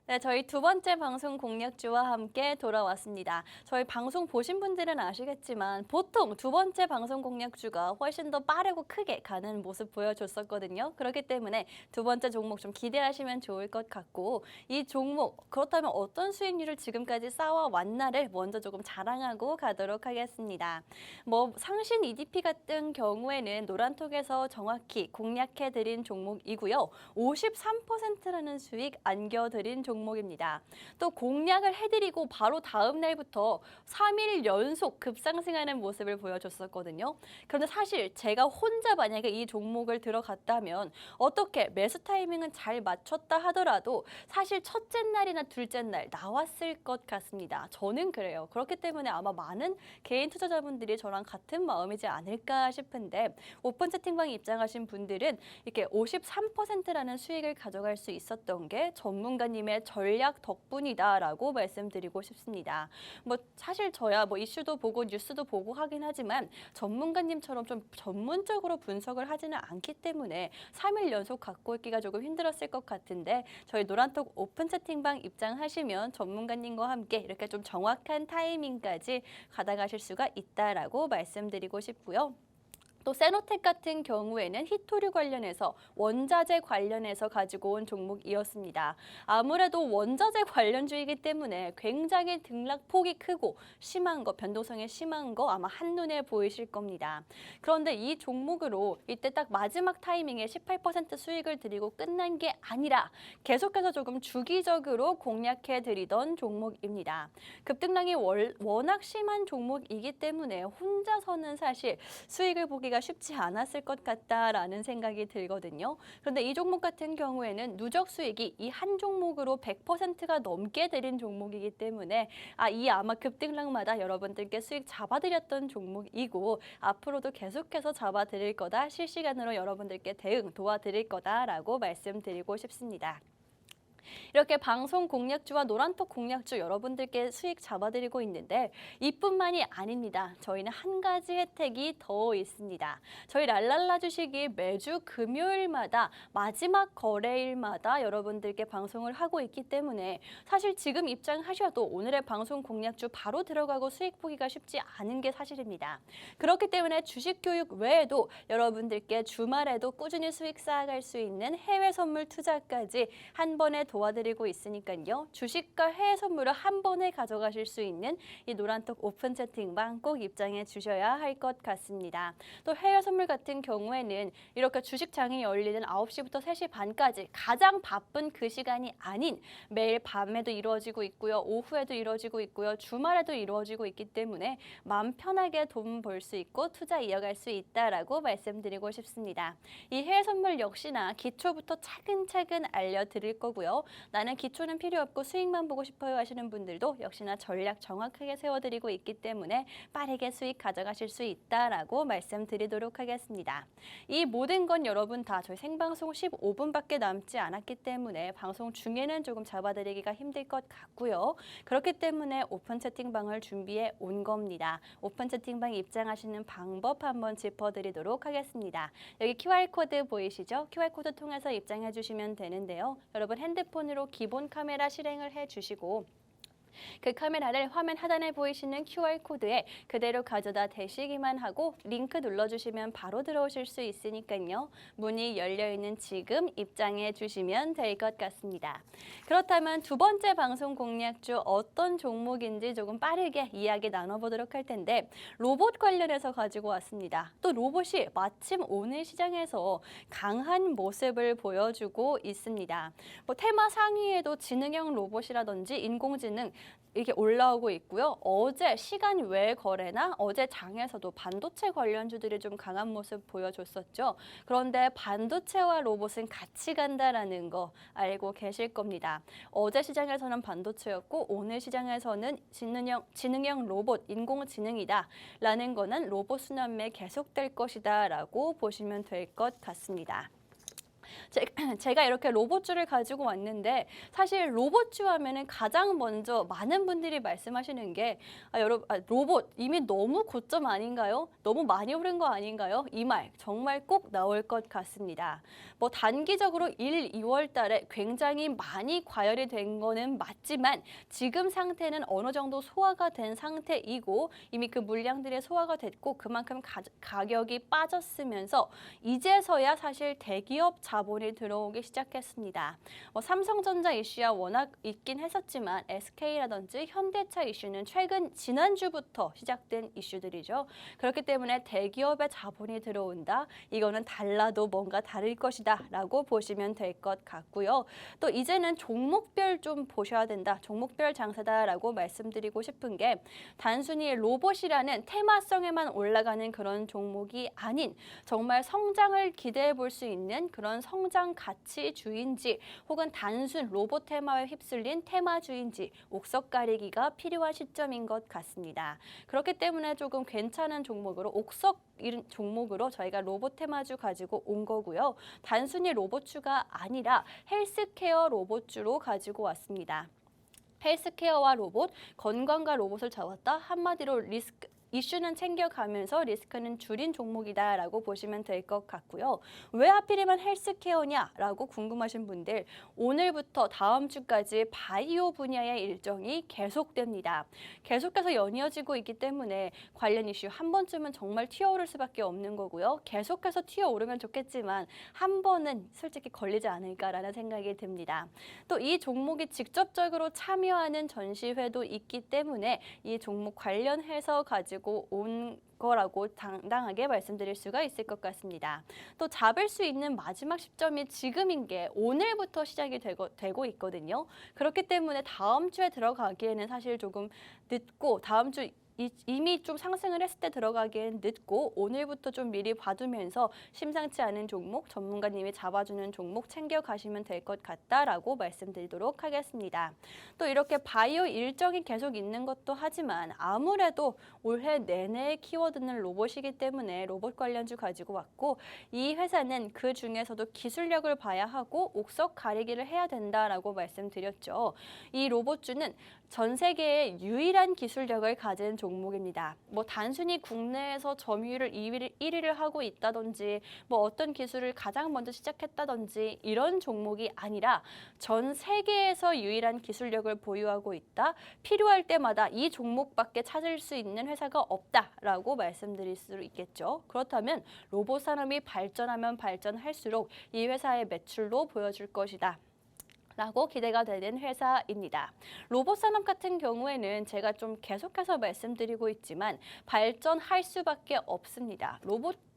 Speaker 1: 네, 저희 두 번째 방송 공략주와 함께 돌아왔습니다. 저희 방송 보신 분들은 아시겠지만 보통 두 번째 방송 공략주가 훨씬 더 빠르고 크게 가는 모습 보여줬었거든요. 그렇기 때문에 두 번째 종목 좀 기대하시면 좋을 것 같고 이 종목 그렇다면 어떤 수익률을 지금까지 쌓아왔나를 먼저 조금 자랑하고 가도록 하겠습니다. 뭐 상신 EDP 같은 경우에는 노란톡에서 정확히 공략해드린 종목이고요. 53%라는 수익 안겨드린 종목입니다. 또 공략을 해드리고 바로 다음 날부터 3일 연속 급상승하는 모습을 보여줬었거든요. 그런데 사실 제가 혼자 만약에 이 종목을 들어갔다면 어떻게 매수 타이밍은 잘 맞췄다 하더라도 사실 첫째 날이나 둘째 날 나왔을 것 같습니다. 저는 그래요. 그렇기 때문에 아마 많은 개인 투자자분들이 저랑 같은 마음이지 않을까 싶은데 오픈 채팅방에 입장하신 분들은 이렇게 53%라는 수익을 가져갈 수 있었던 게 전문가님의 전략 덕분이다라고 말씀드리고 싶습니다. 뭐 사실 저야 뭐 이슈도 보고 뉴스도 보고 하긴 하지만 전문가님처럼 좀 전문적으로 분석을 하지는 않기 때문에 3일 연속 갖고 있기가 조금 힘들었을 것 같은데 저희 노란톡 오픈 채팅방 입장하시면 전문가님과 함께 이렇게 좀 정확한 타이밍까지 가다가실 수가 있다라고 말씀드리고 싶고요. 또 세노텍 같은 경우에는 히토류 관련해서 원자재 관련해서 가지고 온 종목이었습니다. 아무래도 원자재 관련주이기 때문에 굉장히 등락폭이 크고 심한 거, 변동성이 심한 거 아마 한눈에 보이실 겁니다. 그런데 이 종목으로 이때 딱 마지막 타이밍에 18% 수익을 드리고 끝난 게 아니라 계속해서 조금 주기적으로 공략해 드리던 종목입니다. 급등락이 워낙 심한 종목이기 때문에 혼자서는 사실 수익을 보기가 쉽지 않았을 것 같다라는 생각이 들거든요. 그런데 이 종목 같은 경우에는 누적 수익이 이 한 종목으로 100%가 넘게 드린 종목이기 때문에 이 아마 급등락마다 여러분들께 수익 잡아드렸던 종목이고 앞으로도 계속해서 잡아드릴 거다, 실시간으로 여러분들께 대응 도와드릴 거다라고 말씀드리고 싶습니다. 이렇게 방송 공략주와 노란톡 공략주 여러분들께 수익 잡아드리고 있는데 이뿐만이 아닙니다. 저희는 한 가지 혜택이 더 있습니다. 저희 랄랄라 주식이 매주 금요일마다 마지막 거래일마다 여러분들께 방송을 하고 있기 때문에 사실 지금 입장하셔도 오늘의 방송 공략주 바로 들어가고 수익 보기가 쉽지 않은 게 사실입니다. 그렇기 때문에 주식 교육 외에도 여러분들께 주말에도 꾸준히 수익 쌓아갈 수 있는 해외 선물 투자까지 한 번에 도와드리고 있으니까요. 주식과 해외 선물을 한 번에 가져가실 수 있는 이 노란톡 오픈 채팅방 꼭 입장해 주셔야 할 것 같습니다. 또 해외 선물 같은 경우에는 이렇게 주식장이 열리는 9시부터 3시 반까지 가장 바쁜 그 시간이 아닌 매일 밤에도 이루어지고 있고요. 오후에도 이루어지고 있고요. 주말에도 이루어지고 있기 때문에 마음 편하게 돈 벌 수 있고 투자 이어갈 수 있다라고 말씀드리고 싶습니다. 이 해외 선물 역시나 기초부터 차근차근 알려드릴 거고요. 나는 기초는 필요 없고 수익만 보고 싶어요 하시는 분들도 역시나 전략 정확하게 세워드리고 있기 때문에 빠르게 수익 가져가실 수 있다라고 말씀드리도록 하겠습니다. 이 모든 건 여러분 다 저희 생방송 15분밖에 남지 않았기 때문에 방송 중에는 조금 잡아드리기가 힘들 것 같고요. 그렇기 때문에 오픈 채팅방을 준비해 온 겁니다. 오픈 채팅방 입장하시는 방법 한번 짚어드리도록 하겠습니다. 여기 QR코드 보이시죠? QR코드 통해서 입장해 주시면 되는데요. 여러분 핸드폰으로 기본 카메라 실행을 해주시고 그 카메라를 화면 하단에 보이시는 QR코드에 그대로 가져다 대시기만 하고 링크 눌러주시면 바로 들어오실 수 있으니까요. 문이 열려있는 지금 입장해 주시면 될 것 같습니다. 그렇다면 두 번째 방송 공략주 어떤 종목인지 조금 빠르게 이야기 나눠보도록 할 텐데 로봇 관련해서 가지고 왔습니다. 또 로봇이 마침 오늘 시장에서 강한 모습을 보여주고 있습니다. 뭐 테마 상위에도 지능형 로봇이라든지 인공지능 이렇게 올라오고 있고요. 어제 시간 외 거래나 어제 장에서도 반도체 관련주들이 좀 강한 모습 보여줬었죠. 그런데 반도체와 로봇은 같이 간다라는 거 알고 계실 겁니다. 어제 시장에서는 반도체였고 오늘 시장에서는 지능형 로봇, 인공지능이다 라는 거는 로봇 순환매 계속될 것이다 라고 보시면 될 것 같습니다. 제가 이렇게 로봇주를 가지고 왔는데 사실 로봇주 하면은 가장 먼저 많은 분들이 말씀하시는 게 여러분 로봇 이미 너무 고점 아닌가요? 너무 많이 오른 거 아닌가요? 이 말 정말 꼭 나올 것 같습니다. 뭐 단기적으로 1, 2월 달에 굉장히 많이 과열이 된 거는 맞지만 지금 상태는 어느 정도 소화가 된 상태이고 이미 그 물량들이 소화가 됐고 그만큼 가격이 빠졌으면서 이제서야 사실 대기업 자본이 들어오기 시작했습니다. 삼성전자 이슈야 워낙 있긴 했었지만 SK라든지 현대차 이슈는 지난주부터 시작된 이슈들이죠. 그렇기 때문에 대기업의 자본이 들어온다. 이거는 달라도 뭔가 다를 것이다 라고 보시면 될 것 같고요. 또 이제는 종목별 좀 보셔야 된다. 종목별 장사다라고 말씀드리고 싶은 게 단순히 로봇이라는 테마성에만 올라가는 그런 종목이 아닌 정말 성장을 기대해 볼 수 있는 그런 성장 가치주인지 혹은 단순 로봇 테마에 휩쓸린 테마주인지 옥석 가리기가 필요한 시점인 것 같습니다. 그렇기 때문에 조금 괜찮은 종목으로 옥석 종목으로 저희가 로봇 테마주 가지고 온 거고요. 단순히 로봇주가 아니라 헬스케어 로봇주로 가지고 왔습니다. 헬스케어와 로봇, 건강과 로봇을 잡았다. 한마디로 이슈는 챙겨가면서 리스크는 줄인 종목이다라고 보시면 될 것 같고요. 왜 하필이면 헬스케어냐라고 궁금하신 분들 오늘부터 다음 주까지 바이오 분야의 일정이 계속됩니다. 계속해서 연이어지고 있기 때문에 관련 이슈 한 번쯤은 정말 튀어오를 수밖에 없는 거고요. 계속해서 튀어오르면 좋겠지만 한 번은 솔직히 걸리지 않을까라는 생각이 듭니다. 또 이 종목이 직접적으로 참여하는 전시회도 있기 때문에 이 종목 관련해서 가지고 온 거라고 당당하게 말씀드릴 수가 있을 것 같습니다. 또 잡을 수 있는 마지막 시점이 지금인 게 오늘부터 시작이 되고 있거든요. 그렇기 때문에 다음 주에 들어가기에는 사실 조금 늦고 다음 주 이미 좀 상승을 했을 때 들어가기엔 늦고 오늘부터 좀 미리 봐두면서 심상치 않은 종목, 전문가님이 잡아주는 종목 챙겨가시면 될 것 같다라고 말씀드리도록 하겠습니다. 또 이렇게 바이오 일정이 계속 있는 것도 하지만 아무래도 올해 내내 키워드는 로봇이기 때문에 로봇 관련주 가지고 왔고 이 회사는 그 중에서도 기술력을 봐야 하고 옥석 가리기를 해야 된다라고 말씀드렸죠. 이 로봇주는 전 세계의 유일한 기술력을 가진 종목입니다. 뭐 단순히 국내에서 점유율을 1위를 하고 있다든지 뭐 어떤 기술을 가장 먼저 시작했다든지 이런 종목이 아니라 전 세계에서 유일한 기술력을 보유하고 있다. 필요할 때마다 이 종목밖에 찾을 수 있는 회사가 없다라고 말씀드릴 수 있겠죠. 그렇다면 로봇 산업이 발전하면 발전할수록 이 회사의 매출도 보여줄 것이다. 라고 기대가 되는 회사입니다. 로봇 산업 같은 경우에는 제가 좀 계속해서 말씀드리고 있지만 발전할 수밖에 없습니다.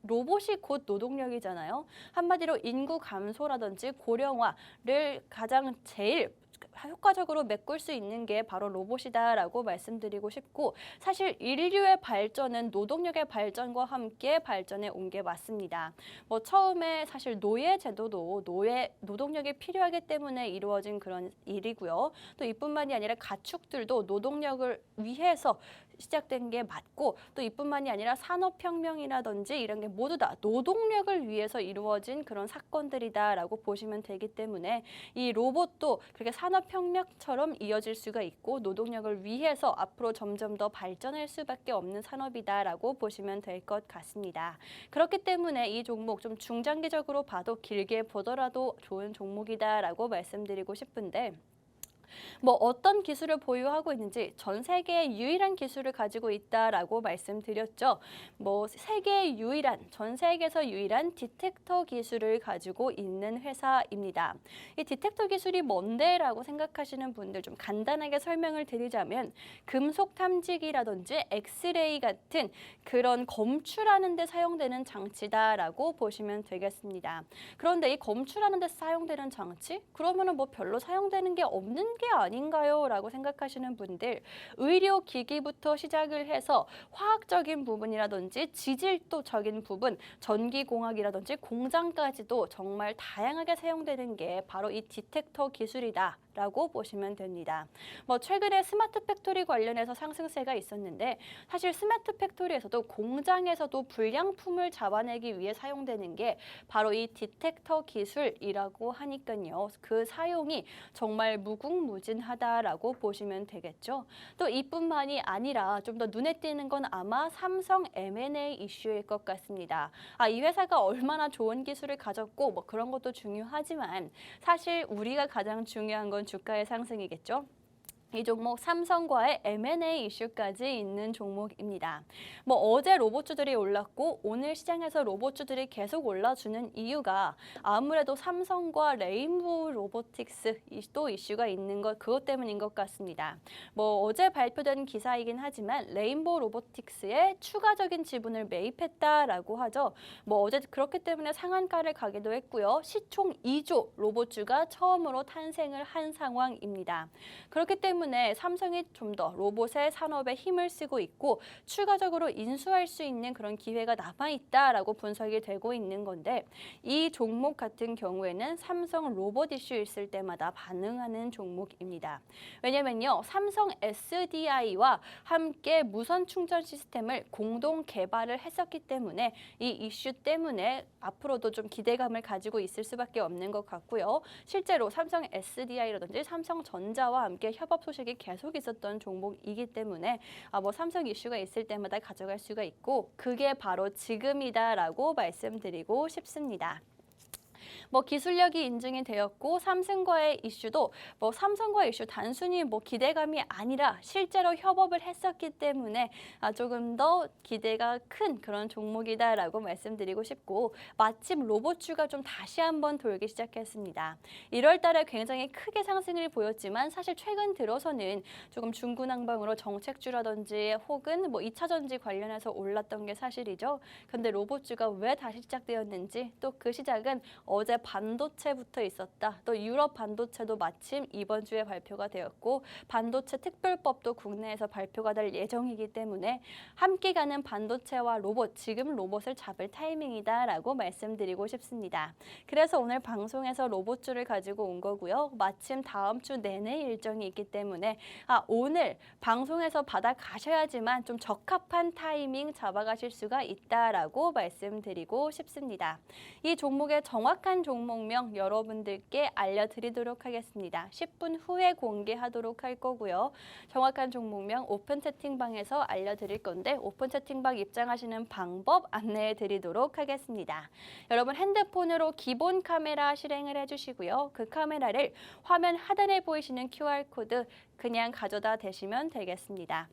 Speaker 1: 로봇이 곧 노동력이잖아요. 한마디로 인구 감소라든지 고령화를 가장 제일 효과적으로 메꿀 수 있는 게 바로 로봇이다라고 말씀드리고 싶고 사실 인류의 발전은 노동력의 발전과 함께 발전해 온 게 맞습니다. 뭐 처음에 사실 노예 제도도 노동력이 필요하기 때문에 이루어진 그런 일이고요. 또 이뿐만이 아니라 가축들도 노동력을 위해서 시작된 게 맞고 또 이뿐만이 아니라 산업혁명이라든지 이런 게 모두 다 노동력을 위해서 이루어진 그런 사건들이다라고 보시면 되기 때문에 이 로봇도 그렇게 산업혁명처럼 이어질 수가 있고 노동력을 위해서 앞으로 점점 더 발전할 수밖에 없는 산업이다라고 보시면 될 것 같습니다. 그렇기 때문에 이 종목 좀 중장기적으로 봐도 길게 보더라도 좋은 종목이다라고 말씀드리고 싶은데 뭐 어떤 기술을 보유하고 있는지 전 세계의 유일한 기술을 가지고 있다라고 말씀드렸죠. 뭐 세계의 유일한, 전 세계에서 유일한 디텍터 기술을 가지고 있는 회사입니다. 이 디텍터 기술이 뭔데라고 생각하시는 분들 좀 간단하게 설명을 드리자면 금속 탐지기라든지 엑스레이 같은 그런 검출하는 데 사용되는 장치다라고 보시면 되겠습니다. 그런데 이 검출하는 데 사용되는 장치? 그러면은 뭐 별로 사용되는 게 없는 게 아닌가요? 라고 생각하시는 분들, 의료기기부터 시작을 해서 화학적인 부분이라든지 지질도적인 부분, 전기공학이라든지 공장까지도 정말 다양하게 사용되는 게 바로 이 디텍터 기술이다. 라고 보시면 됩니다. 최근에 스마트 팩토리 관련해서 상승세가 있었는데 사실 스마트 팩토리에서도 공장에서도 불량품을 잡아내기 위해 사용되는 게 바로 이 디텍터 기술이라고 하니까요. 그 사용이 정말 무궁무진하다라고 보시면 되겠죠. 또 이뿐만이 아니라 좀 더 눈에 띄는 건 아마 삼성 M&A 이슈일 것 같습니다. 이 회사가 얼마나 좋은 기술을 가졌고 그런 것도 중요하지만 사실 우리가 가장 중요한 건 주가의 상승이겠죠. 이 종목 삼성과의 M&A 이슈까지 있는 종목입니다. 어제 로봇주들이 올랐고 오늘 시장에서 로봇주들이 계속 올라주는 이유가 아무래도 삼성과 레인보우 로보틱스 또 이슈가 있는 것 그것 때문인 것 같습니다. 어제 발표된 기사이긴 하지만 레인보우 로보틱스에 추가적인 지분을 매입했다라고 하죠. 어제 그렇기 때문에 상한가를 가기도 했고요. 시총 2조 로봇주가 처음으로 탄생을 한 상황입니다. 그렇기 때문에 삼성이 좀 더 로봇의 산업에 힘을 쓰고 있고 추가적으로 인수할 수 있는 그런 기회가 남아있다라고 분석이 되고 있는 건데 이 종목 같은 경우에는 삼성 로봇 이슈 있을 때마다 반응하는 종목입니다. 왜냐면요. 삼성 SDI와 함께 무선 충전 시스템을 공동 개발을 했었기 때문에 이 이슈 때문에 앞으로도 좀 기대감을 가지고 있을 수밖에 없는 것 같고요. 실제로 삼성 SDI라든지 삼성전자와 함께 협업 소식이 계속 있었던 종목이기 때문에 삼성 이슈가 있을 때마다 가져갈 수가 있고 그게 바로 지금이다라고 말씀드리고 싶습니다. 기술력이 인증이 되었고 삼성과의 이슈도 삼성과의 이슈 단순히 기대감이 아니라 실제로 협업을 했었기 때문에 조금 더 기대가 큰 그런 종목이다라고 말씀드리고 싶고 마침 로봇주가 좀 다시 한번 돌기 시작했습니다. 1월 달에 굉장히 크게 상승을 보였지만 사실 최근 들어서는 조금 중구난방으로 정책주라든지 혹은 2차 전지 관련해서 올랐던 게 사실이죠. 근데 로봇주가 왜 다시 시작되었는지 또 그 시작은 어제 반도체부터 있었다. 또 유럽 반도체도 마침 이번 주에 발표가 되었고 반도체 특별법도 국내에서 발표가 될 예정이기 때문에 함께 가는 반도체와 로봇, 지금 로봇을 잡을 타이밍이다라고 말씀드리고 싶습니다. 그래서 오늘 방송에서 로봇주를 가지고 온 거고요. 마침 다음 주 내내 일정이 있기 때문에 오늘 방송에서 받아가셔야지만 좀 적합한 타이밍 잡아가실 수가 있다라고 말씀드리고 싶습니다. 이 종목의 정확한 종목명 여러분들께 알려드리도록 하겠습니다. 10분 후에 공개하도록 할 거고요. 정확한 종목명 오픈 채팅방에서 알려드릴 건데 오픈 채팅방 입장하시는 방법 안내해 드리도록 하겠습니다. 여러분 핸드폰으로 기본 카메라 실행을 해주시고요. 그 카메라를 화면 하단에 보이시는 QR코드 그냥 가져다 대시면 되겠습니다.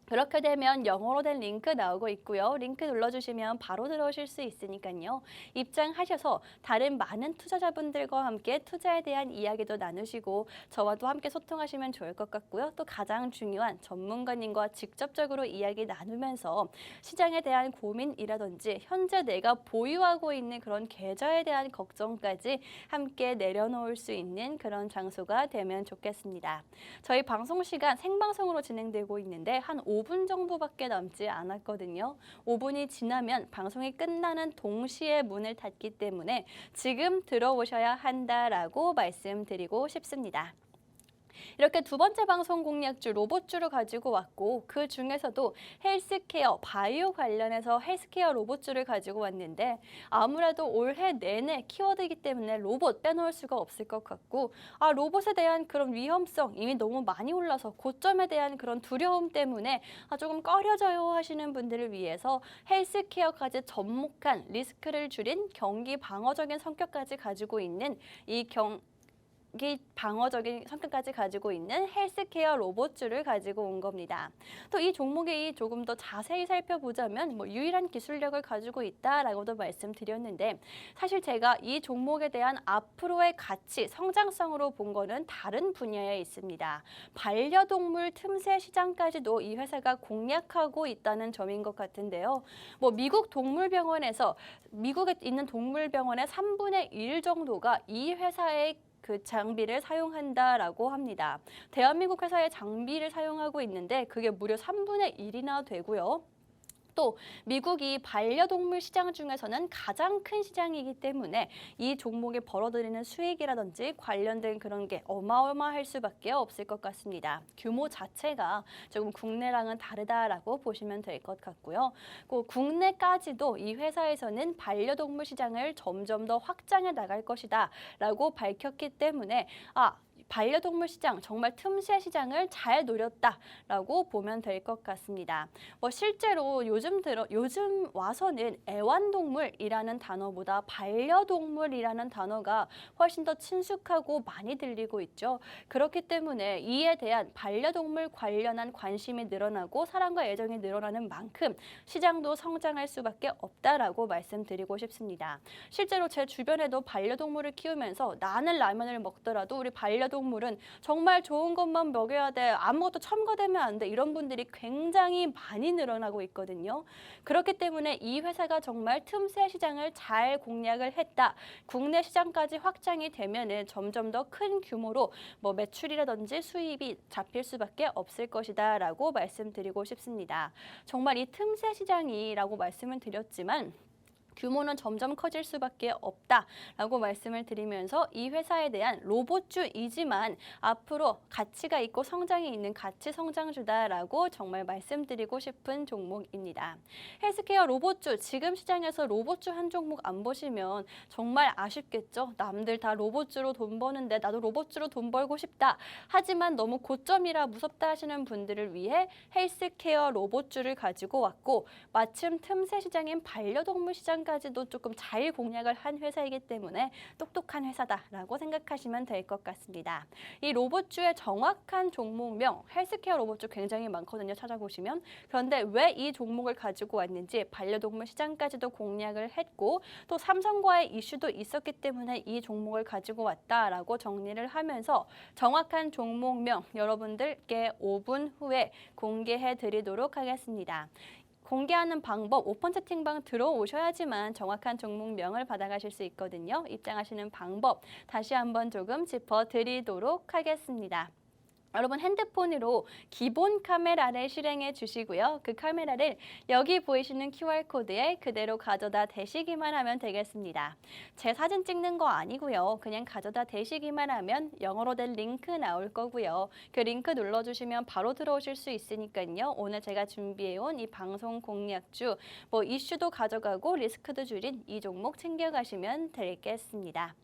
Speaker 1: 그렇게 되면 영어로 된 링크 나오고 있고요. 링크 눌러주시면 바로 들어오실 수 있으니까요. 입장하셔서 다른 많은 투자자분들과 함께 투자에 대한 이야기도 나누시고 저와도 함께 소통하시면 좋을 것 같고요. 또 가장 중요한 전문가님과 직접적으로 이야기 나누면서 시장에 대한 고민이라든지 현재 내가 보유하고 있는 그런 계좌에 대한 걱정까지 함께 내려놓을 수 있는 그런 장소가 되면 좋겠습니다. 저희 방송 시간 생방송으로 진행되고 있는데 한 5분 정도밖에 남지 않았거든요. 5분이 지나면 방송이 끝나는 동시에 문을 닫기 때문에 지금 들어오셔야 한다라고 말씀드리고 싶습니다. 이렇게 두 번째 방송 공략주 로봇주를 가지고 왔고 그 중에서도 헬스케어, 바이오 관련해서 헬스케어 로봇주를 가지고 왔는데 아무래도 올해 내내 키워드이기 때문에 로봇 빼놓을 수가 없을 것 같고 로봇에 대한 그런 위험성 이미 너무 많이 올라서 고점에 대한 그런 두려움 때문에 조금 꺼려져요 하시는 분들을 위해서 헬스케어까지 접목한 리스크를 줄인 경기 방어적인 성격까지 가지고 있는 방어적인 성격까지 가지고 있는 헬스케어 로봇주를 가지고 온 겁니다. 또 이 종목이 조금 더 자세히 살펴보자면 유일한 기술력을 가지고 있다라고도 말씀드렸는데 사실 제가 이 종목에 대한 앞으로의 가치, 성장성으로 본 거는 다른 분야에 있습니다. 반려동물 틈새 시장까지도 이 회사가 공략하고 있다는 점인 것 같은데요. 미국에 있는 동물병원의 3분의 1 정도가 이 회사의 그 장비를 사용한다라고 합니다. 대한민국 회사의 장비를 사용하고 있는데 그게 무려 3분의 1이나 되고요. 또 미국이 반려동물 시장 중에서는 가장 큰 시장이기 때문에 이 종목에 벌어들이는 수익이라든지 관련된 그런 게 어마어마할 수밖에 없을 것 같습니다. 규모 자체가 조금 국내랑은 다르다라고 보시면 될 것 같고요. 국내까지도 이 회사에서는 반려동물 시장을 점점 더 확장해 나갈 것이다라고 밝혔기 때문에 반려동물 시장, 정말 틈새 시장을 잘 노렸다라고 보면 될 것 같습니다. 실제로 요즘 와서는 애완동물이라는 단어보다 반려동물이라는 단어가 훨씬 더 친숙하고 많이 들리고 있죠. 그렇기 때문에 이에 대한 반려동물 관련한 관심이 늘어나고 사랑과 애정이 늘어나는 만큼 시장도 성장할 수밖에 없다라고 말씀드리고 싶습니다. 실제로 제 주변에도 반려동물을 키우면서 나는 라면을 먹더라도 우리 반려동물은 정말 좋은 것만 먹여야 돼. 아무것도 첨가되면 안 돼. 이런 분들이 굉장히 많이 늘어나고 있거든요. 그렇기 때문에 이 회사가 정말 틈새 시장을 잘 공략을 했다. 국내 시장까지 확장이 되면은 점점 더 큰 규모로 매출이라든지 수입이 잡힐 수밖에 없을 것이다라고 말씀드리고 싶습니다. 정말 이 틈새 시장이라고 말씀을 드렸지만 규모는 점점 커질 수밖에 없다라고 말씀을 드리면서 이 회사에 대한 로봇주이지만 앞으로 가치가 있고 성장이 있는 가치 성장주다라고 정말 말씀드리고 싶은 종목입니다. 헬스케어 로봇주, 지금 시장에서 로봇주 한 종목 안 보시면 정말 아쉽겠죠. 남들 다 로봇주로 돈 버는데 나도 로봇주로 돈 벌고 싶다. 하지만 너무 고점이라 무섭다 하시는 분들을 위해 헬스케어 로봇주를 가지고 왔고 마침 틈새 시장인 반려동물 시장 까지도 조금 잘 공략을 한 회사이기 때문에 똑똑한 회사다라고 생각하시면 될 것 같습니다. 이 로봇주의 정확한 종목명, 헬스케어 로봇주 굉장히 많거든요. 찾아보시면. 그런데 왜 이 종목을 가지고 왔는지 반려동물 시장까지도 공략을 했고 또 삼성과의 이슈도 있었기 때문에 이 종목을 가지고 왔다라고 정리를 하면서 정확한 종목명 여러분들께 5분 후에 공개해 드리도록 하겠습니다. 공개하는 방법, 오픈 채팅방 들어오셔야지만 정확한 종목명을 받아가실 수 있거든요. 입장하시는 방법 다시 한번 조금 짚어드리도록 하겠습니다. 여러분 핸드폰으로 기본 카메라를 실행해 주시고요. 그 카메라를 여기 보이시는 QR코드에 그대로 가져다 대시기만 하면 되겠습니다. 제 사진 찍는 거 아니고요. 그냥 가져다 대시기만 하면 영어로 된 링크 나올 거고요. 그 링크 눌러주시면 바로 들어오실 수 있으니까요. 오늘 제가 준비해온 이 방송 공략주, 이슈도 가져가고 리스크도 줄인 이 종목 챙겨가시면 되겠습니다.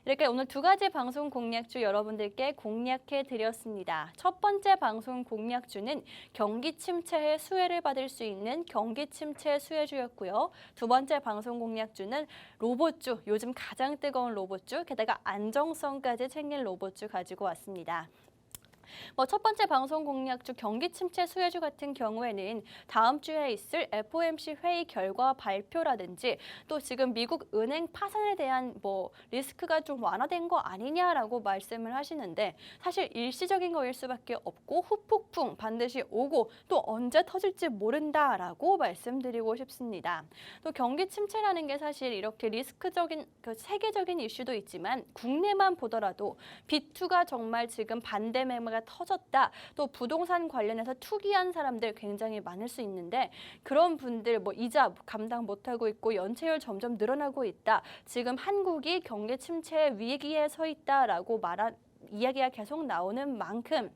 Speaker 1: 이렇게 오늘 두 가지 방송 공략주 여러분들께 공략해 드렸습니다. 첫 번째 방송 공략주는 경기 침체의 수혜를 받을 수 있는 경기 침체 수혜주였고요. 두 번째 방송 공략주는 로봇주, 요즘 가장 뜨거운 로봇주, 게다가 안정성까지 챙긴 로봇주 가지고 왔습니다. 첫 번째 방송 공략주 경기 침체 수혜주 같은 경우에는 다음 주에 있을 FOMC 회의 결과 발표라든지 또 지금 미국 은행 파산에 대한 리스크가 좀 완화된 거 아니냐라고 말씀을 하시는데 사실 일시적인 거일 수밖에 없고 후폭풍 반드시 오고 또 언제 터질지 모른다라고 말씀드리고 싶습니다. 또 경기 침체라는 게 사실 이렇게 리스크적인 세계적인 이슈도 있지만 국내만 보더라도 B2가 정말 지금 반대 매매가 터졌다. 또 부동산 관련해서 투기한 사람들 굉장히 많을 수 있는데 그런 분들 이자 감당 못하고 있고 연체율 점점 늘어나고 있다. 지금 한국이 경기 침체 위기에 서 있다라고 이야기가 계속 나오는 만큼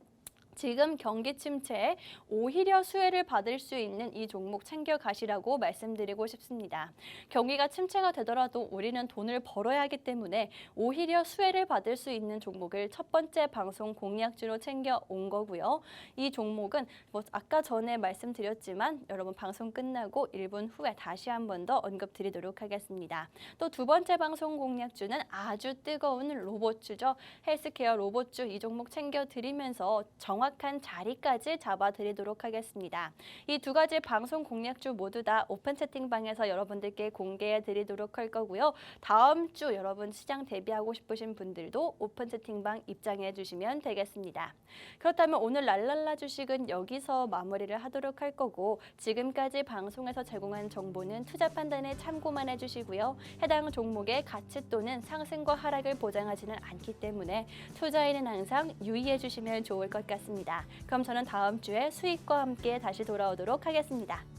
Speaker 1: 지금 경기 침체에 오히려 수혜를 받을 수 있는 이 종목 챙겨가시라고 말씀드리고 싶습니다. 경기가 침체가 되더라도 우리는 돈을 벌어야 하기 때문에 오히려 수혜를 받을 수 있는 종목을 첫 번째 방송 공략주로 챙겨온 거고요. 이 종목은 아까 전에 말씀드렸지만 여러분 방송 끝나고 1분 후에 다시 한 번 더 언급드리도록 하겠습니다. 또 두 번째 방송 공략주는 아주 뜨거운 로봇주죠. 헬스케어 로봇주 이 종목 챙겨드리면서 정확 정확한 자리까지 잡아드리도록 하겠습니다. 이 두 가지 방송 공략주 모두 다 오픈 채팅방에서 여러분들께 공개해 드리도록 할 거고요. 다음 주 여러분 시장 대비하고 싶으신 분들도 오픈 채팅방 입장해 주시면 되겠습니다. 그렇다면 오늘 랄랄라 주식은 여기서 마무리를 하도록 할 거고 지금까지 방송에서 제공한 정보는 투자 판단에 참고만 해주시고요. 해당 종목의 가치 또는 상승과 하락을 보장하지는 않기 때문에 투자에는 항상 유의해 주시면 좋을 것 같습니다. 그럼 저는 다음 주에 수익과 함께 다시 돌아오도록 하겠습니다.